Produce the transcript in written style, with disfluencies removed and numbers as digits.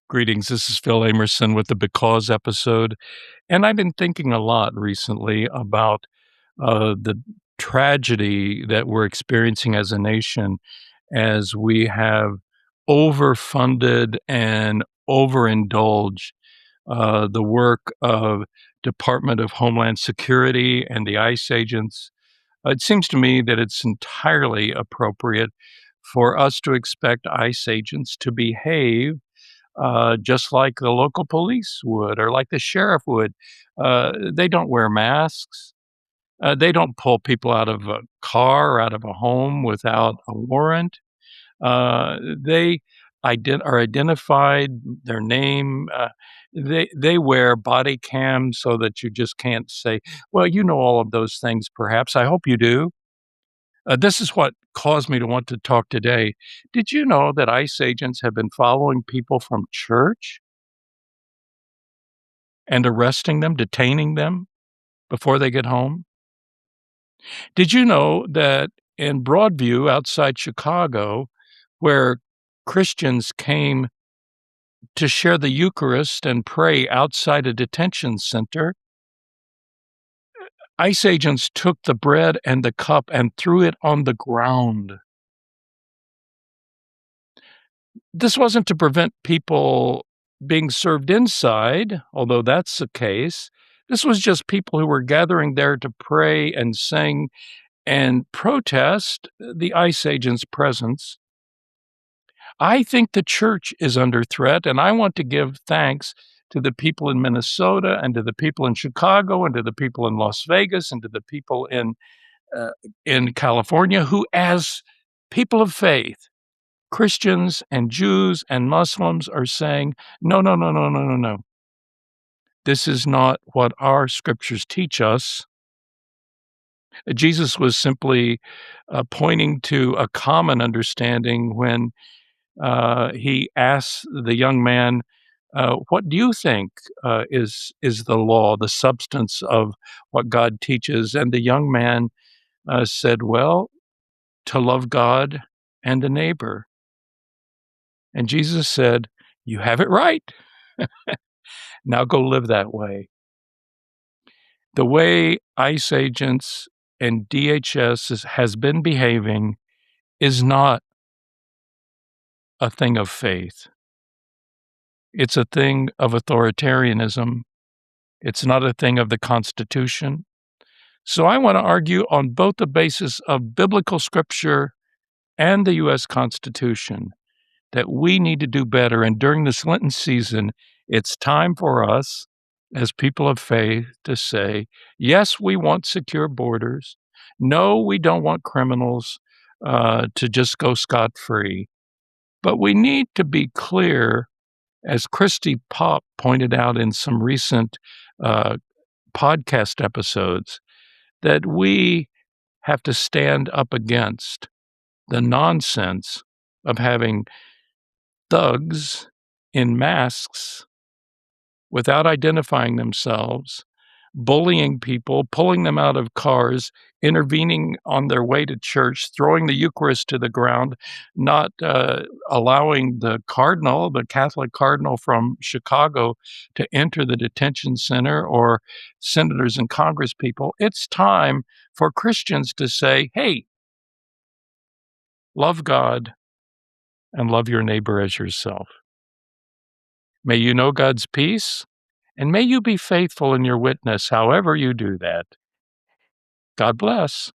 Greetings. This is Phil Amerson with the Because episode. And I've been thinking a lot recently about the tragedy that we're experiencing as a nation as we have overfunded and overindulged the work of Department of Homeland Security and the ICE agents. It seems to me that it's entirely appropriate for us to expect ICE agents to behave just like the local police would or like the sheriff would. They don't wear masks. They don't pull people out of a car or out of a home without a warrant. They are identified, their name. They wear body cams so that you just can't say, well, you know all of those things, perhaps. I hope you do. This is what caused me to want to talk today. Did you know that ICE agents have been following people from church and arresting them, detaining them before they get home? Did you know that in Broadview outside Chicago, where Christians came to share the Eucharist and pray outside a detention center, ICE agents took the bread and the cup and threw it on the ground? This wasn't to prevent people being served inside, although that's the case. This was just people who were gathering there to pray and sing and protest the ICE agents' presence. I think the church is under threat, and I want to give thanks to the people in Minnesota and to the people in Chicago and to the people in Las Vegas and to the people in California who, as people of faith, Christians and Jews and Muslims, are saying, no, no, no, no, no, no, no. This is not what our scriptures teach us. Jesus was simply pointing to a common understanding when he asks the young man, "What do you think is the law, the substance of what God teaches?" And the young man said, "Well, to love God and the neighbor." And Jesus said, "You have it right. Now go live that way." The way ICE agents and DHS has been behaving is not a thing of faith. It's a thing of authoritarianism. It's not a thing of the Constitution. So I want to argue on both the basis of biblical scripture and the U.S. Constitution that we need to do better. And during this Lenten season, it's time for us as people of faith to say, yes, we want secure borders. No, we don't want criminals to just go scot-free. But we need to be clear, as Christy Pop pointed out in some recent uh, podcast episodes, that we have to stand up against the nonsense of having thugs in masks without identifying themselves, bullying people, pulling them out of cars, intervening on their way to church, throwing the Eucharist to the ground, not allowing the cardinal, the Catholic cardinal from Chicago, to enter the detention center, or senators and Congress people. It's time for Christians to say, hey, love God and love your neighbor as yourself. May you know God's peace, and may you be faithful in your witness, however you do that. God bless.